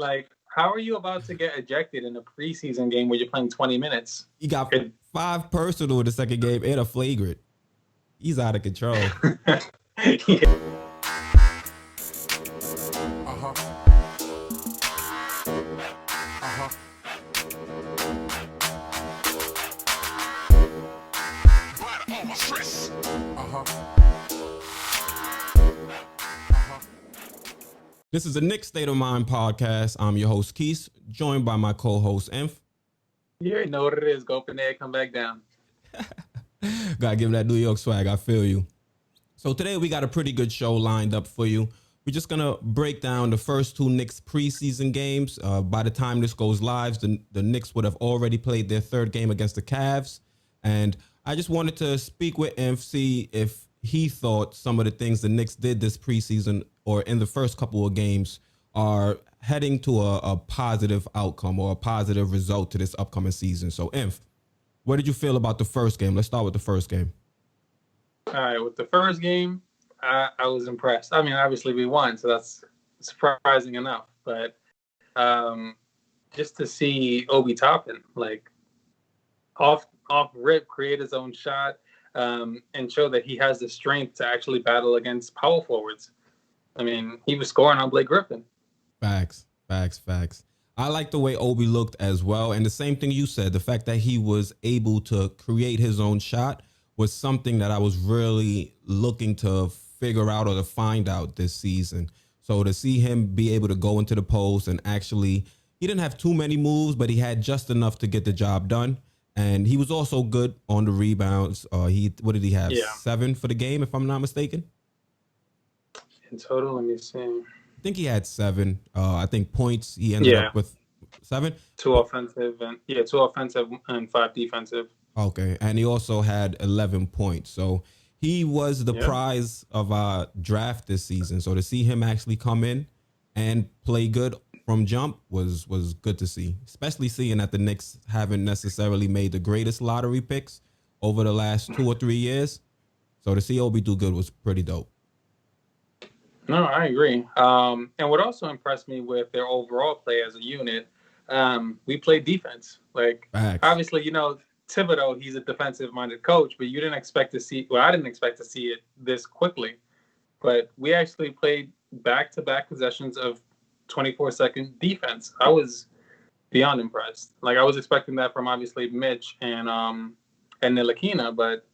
Like, how are you about to get ejected in a preseason game where you're playing 20 minutes? He got 5 personal in the second game and a flagrant. He's out of control. Yeah. This is a Knicks State of Mind podcast. I'm your host, Quis, joined by my co-host, Inf. You already know what it is. Go up in there, come back down. Gotta give that New York swag. I feel you. So today we got a pretty good show lined up for you. We're just gonna break down the first 2 Knicks preseason games. By the time this goes live, the Knicks would have already played their third game against the Cavs. And I just wanted to speak with Inf, see if he thought some of the things the Knicks did this preseason or in the first couple of games are heading to a positive outcome or a positive result to this upcoming season. So, Inf, what did you feel about the first game? Let's start with the first game. All right, with the first game, I was impressed. I mean, obviously we won, so that's surprising enough. But just to see Obi Toppin, like, off rip, create his own shot, and show that he has the strength to actually battle against power forwards. I mean, he was scoring on Blake Griffin. Facts. I like the way Obi looked as well. And the same thing you said, the fact that he was able to create his own shot was something that I was really looking to figure out or to find out this season. So to see him be able to go into the post and actually, he didn't have too many moves, but he had just enough to get the job done. And he was also good on the rebounds. What did he have? Yeah. 7 for the game, if I'm not mistaken. In total, let me see. I think he had 7. I think points he ended up with 7. 2 offensive and 5 defensive. Okay, and he also had 11 points. So he was the prize of our draft this season. So to see him actually come in and play good from jump was good to see, especially seeing that the Knicks haven't necessarily made the greatest lottery picks over the last 2 or 3 years. So to see Obi do good was pretty dope. No, I agree. And what also impressed me with their overall play as a unit, we played defense. Like, obviously, you know, Thibodeau, he's a defensive-minded coach, but you didn't expect to see, well, I didn't expect to see it this quickly. But we actually played back-to-back possessions of 24-second defense. I was beyond impressed. Like, I was expecting that from, obviously, Mitch and Ntilikina, but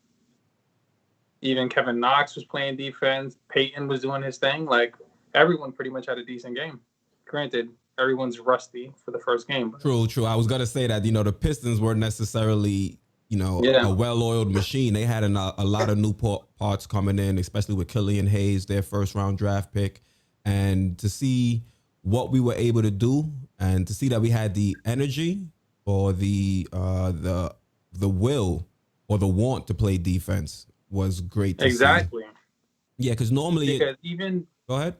even Kevin Knox was playing defense. Peyton was doing his thing. Like, everyone pretty much had a decent game. Granted, everyone's rusty for the first game. True. I was going to say that, you know, the Pistons weren't necessarily, you know, a well-oiled machine. They had a lot of new parts coming in, especially with Killian Hayes, their first-round draft pick. And to see what we were able to do and to see that we had the energy or the will or the want to play defense was great to see. Exactly. Yeah, because normally... Go ahead.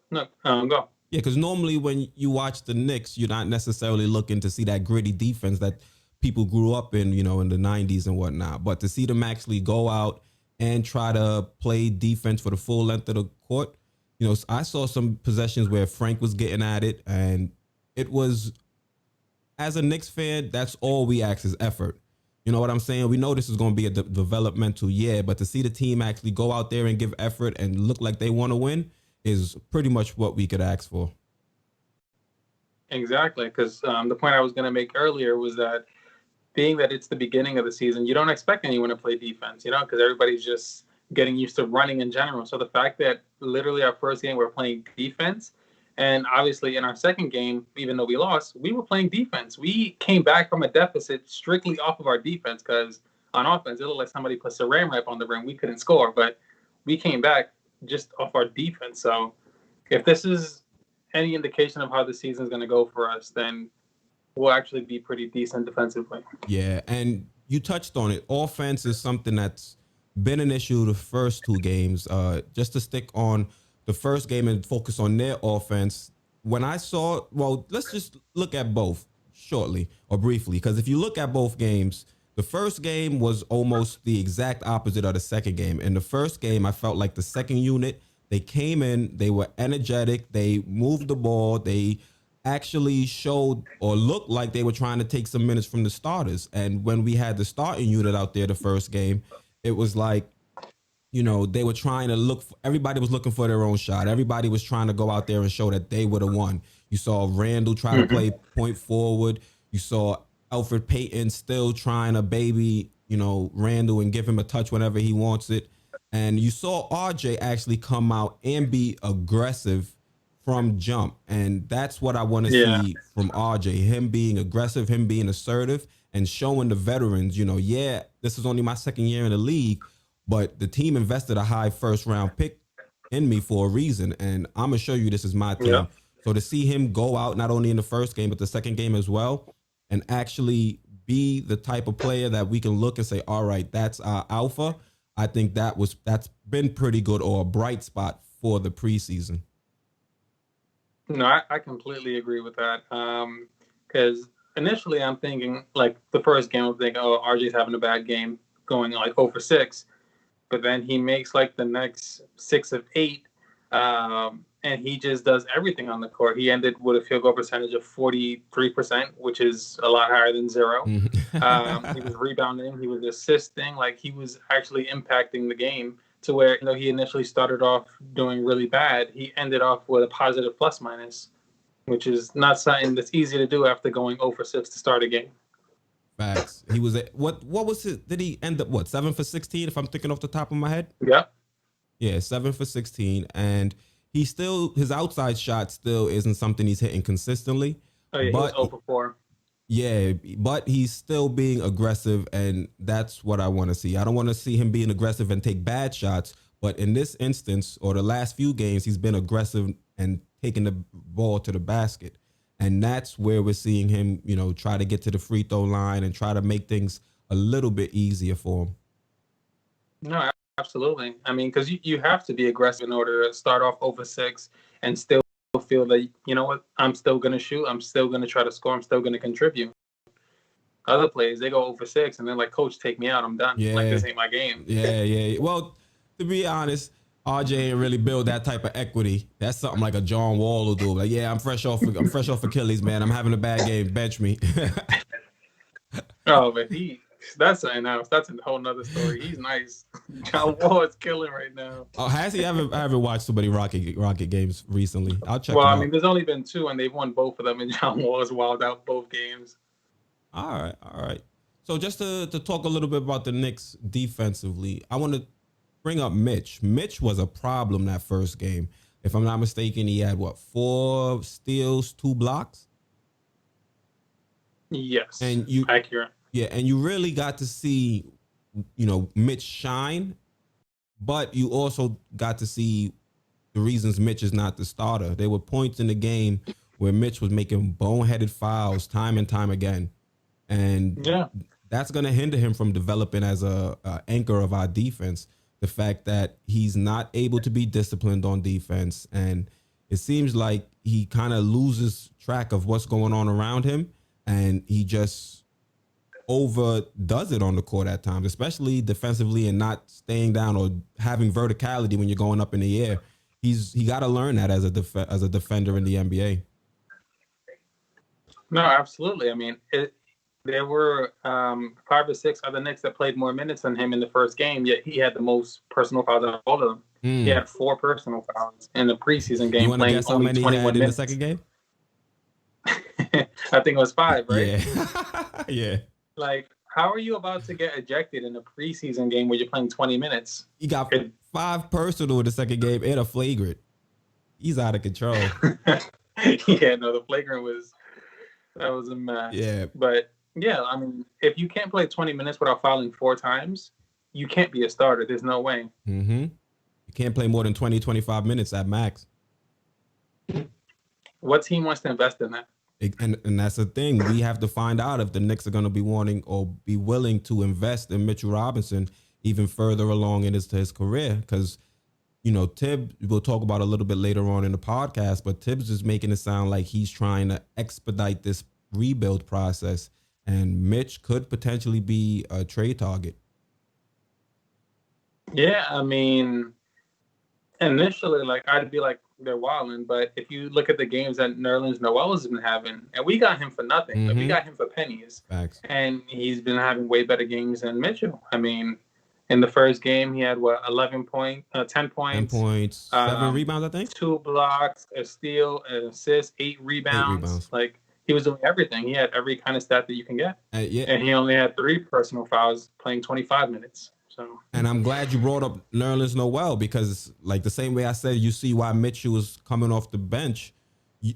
No, go. Yeah, because normally when you watch the Knicks, you're not necessarily looking to see that gritty defense that people grew up in, you know, in the 90s and whatnot. But to see them actually go out and try to play defense for the full length of the court, you know, I saw some possessions where Frank was getting at it, and it was, as a Knicks fan, that's all we ask is effort. You know what I'm saying? We know this is going to be a developmental year, but to see the team actually go out there and give effort and look like they want to win is pretty much what we could ask for. Exactly, because the point I was going to make earlier was that being that it's the beginning of the season, you don't expect anyone to play defense, you know, because everybody's just getting used to running in general. So the fact that literally our first game we're playing defense, and obviously in our second game, even though we lost, we were playing defense. We came back from a deficit strictly off of our defense because on offense, it looked like somebody put saran wrap on the rim. We couldn't score, but we came back just off our defense. So if this is any indication of how the season is going to go for us, then we'll actually be pretty decent defensively. Yeah, and you touched on it. Offense is something that's been an issue the first 2 games. Just to stick on the first game and focus on their offense, when I saw, well, let's just look at both shortly or briefly, because if you look at both games, the first game was almost the exact opposite of the second game. In the first game, I felt like the second unit, they came in, they were energetic, they moved the ball, they actually showed or looked like they were trying to take some minutes from the starters. And when we had the starting unit out there the first game, it was like, they were trying to everybody was looking for their own shot. Everybody was trying to go out there and show that they would have won. You saw Randall try to play point forward. You saw Alfred Payton still trying to baby, Randall and give him a touch whenever he wants it. And you saw RJ actually come out and be aggressive from jump. And that's what I want to see from RJ, him being aggressive, him being assertive and showing the veterans, this is only my second year in the league, but the team invested a high first round pick in me for a reason. And I'm going to show you this is my team. Yeah. So to see him go out not only in the first game, but the second game as well, and actually be the type of player that we can look and say, all right, that's our alpha. I think that's been pretty good, or a bright spot for the preseason. No, I completely agree with that. Because initially I'm thinking, like, the first game, I'm thinking, oh, RJ's having a bad game, going like 0 for 6. But then he makes like the next 6 of 8, and he just does everything on the court. He ended with a field goal percentage of 43%, which is a lot higher than 0. He was rebounding, he was assisting, like he was actually impacting the game to where, he initially started off doing really bad. He ended off with a positive plus minus, which is not something that's easy to do after going 0 for 6 to start a game. Facts. He was what was it? Did he end up 7 for 16? If I'm thinking off the top of my head. Yeah, 7 for 16, and his outside shot still isn't something he's hitting consistently. Oh yeah, but, he was 0 for 4. Yeah, but he's still being aggressive, and that's what I want to see. I don't want to see him being aggressive and take bad shots, but in this instance, or the last few games, he's been aggressive and taking the ball to the basket. And that's where we're seeing him, try to get to the free throw line and try to make things a little bit easier for him. No, absolutely. I mean, because you have to be aggressive in order to start off 0 for 6 and still feel that, I'm still going to shoot. I'm still going to try to score. I'm still going to contribute. Other players, they go 0 for 6 and they're like, coach, take me out. I'm done. Yeah. Like, this ain't my game. Yeah. Well, to be honest, RJ ain't really build that type of equity. That's something like a John Wall will do. Like, yeah, I'm fresh off Achilles, man. I'm having a bad game. Bench me. Oh, but that's something else. That's a whole nother story. He's nice. John Wall is killing right now. Oh, has he? I haven't watched so many Rocket games recently. I'll check. Well, I mean, there's only been 2, and they've won both of them, and John Wall has wilded out both games. All right. So just to talk a little bit about the Knicks defensively, I want to bring up Mitch. Mitch was a problem that first game. If I'm not mistaken, he had 4 steals, 2 blocks? Yes. And accurate. Yeah, and you really got to see, Mitch shine, but you also got to see the reasons Mitch is not the starter. There were points in the game where Mitch was making boneheaded fouls time and time again. And that's going to hinder him from developing as a anchor of our defense. The fact that he's not able to be disciplined on defense, and it seems like he kind of loses track of what's going on around him, and he just overdoes it on the court at times, especially defensively, and not staying down or having verticality when you're going up in the air. He got to learn that as a defender in the NBA. No, absolutely. I mean, there were 5 or 6 other Knicks that played more minutes than him in the first game, yet he had the most personal fouls out of all of them. He had 4 personal fouls in the preseason game. You want to guess how many he had in the second game? I think it was 5, right? Yeah. Yeah. Like, how are you about to get ejected in a preseason game where you're playing 20 minutes? He got 5 personal in the second game and a flagrant. He's out of control. Yeah, no, the flagrant was a mess. Yeah. But yeah, I mean, if you can't play 20 minutes without fouling 4 times, you can't be a starter. There's no way. Mm-hmm. You can't play more than 20, 25 minutes at max. What team wants to invest in that? And that's the thing. We have to find out if the Knicks are going to be wanting or be willing to invest in Mitchell Robinson even further along in his career. Because, Tibbs, we'll talk about a little bit later on in the podcast, but Tibbs is making it sound like he's trying to expedite this rebuild process. And Mitch could potentially be a trade target. Yeah, I mean, initially, like, I'd be like, they're wilding. But if you look at the games that Nerlens Noel has been having, and we got him for nothing, like, we got him for pennies. Facts. And he's been having way better games than Mitchell. I mean, in the first game, he had 10 points, 10 points, 7 rebounds, I think. 2 blocks, a steal, an assist, 8 rebounds. Like, he was doing everything. He had every kind of stat that you can get. Yeah. And he only had 3 personal fouls playing 25 minutes. So. And I'm glad you brought up Nerlens Noel, because, like, the same way I said, you see why Mitchell was coming off the bench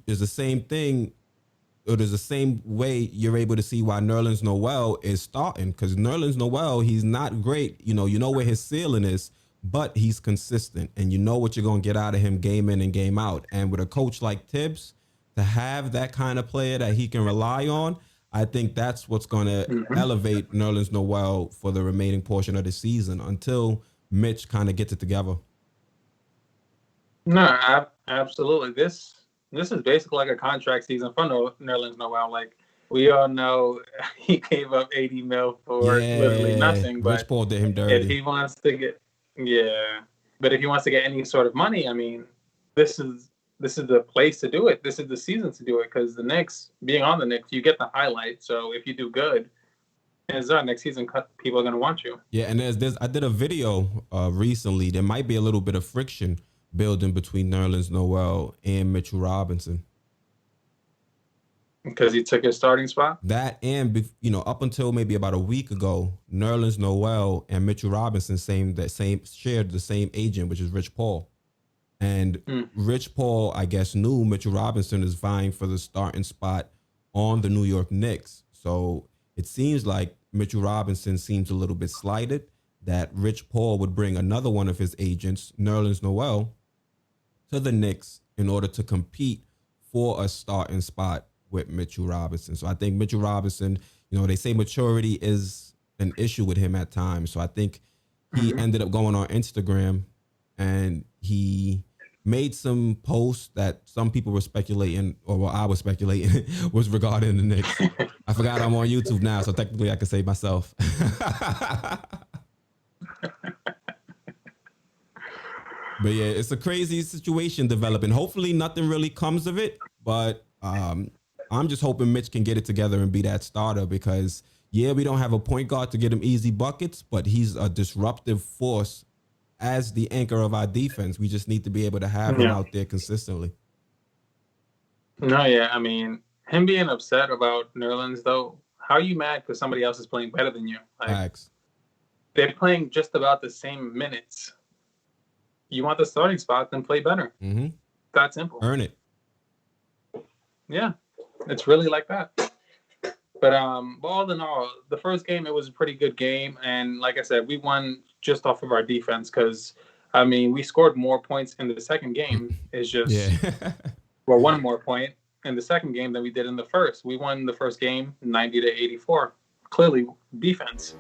is the same thing. Or there's the same way you're able to see why Nerlens Noel is starting, because Nerlens Noel, he's not great. You know where his ceiling is, but he's consistent, and you know what you're going to get out of him game in and game out. And with a coach like Tibbs, to have that kind of player that he can rely on, I think that's what's going to elevate Nerlens Noel for the remaining portion of the season until Mitch kind of gets it together. No, absolutely. This is basically like a contract season for Nerlens Noel. Like, we all know he gave up $80 million for literally nothing. But Rich Paul did him dirty. If he wants to get, but if he wants to get any sort of money, I mean, this is the place to do it. This is the season to do it, because the Knicks, being on the Knicks, you get the highlight. So if you do good, next season, people are going to want you. Yeah, and I did a video recently. There might be a little bit of friction building between Nerlens Noel and Mitchell Robinson, because he took his starting spot. That, and up until maybe about a week ago, Nerlens Noel and Mitchell Robinson shared the same agent, which is Rich Paul. And Rich Paul, I guess, knew Mitchell Robinson is vying for the starting spot on the New York Knicks. So it seems like Mitchell Robinson seems a little bit slighted that Rich Paul would bring another one of his agents, Nerlens Noel, to the Knicks in order to compete for a starting spot with Mitchell Robinson. So I think Mitchell Robinson, they say maturity is an issue with him at times. So I think he ended up going on Instagram and he made some posts that some people were speculating, or I was speculating, was regarding the Knicks. I forgot I'm on YouTube now, so technically I can say myself. But yeah, it's a crazy situation developing. Hopefully nothing really comes of it, but I'm just hoping Mitch can get it together and be that starter, because we don't have a point guard to get him easy buckets, but he's a disruptive force as the anchor of our defense. We just need to be able to have him out there consistently. No, I mean, him being upset about Nerlens, though, how are you mad because somebody else is playing better than you? Like, Facts. They're playing just about the same minutes. You want the starting spot, then play better. Mm-hmm. That simple. Earn it. Yeah, it's really like that. But all in all, the first game, it was a pretty good game. And like I said, we won just off of our defense because, I mean, we scored more points in the second game. It's just, one more point in the second game than we did in the first. We won the first game 90-84. Clearly, defense.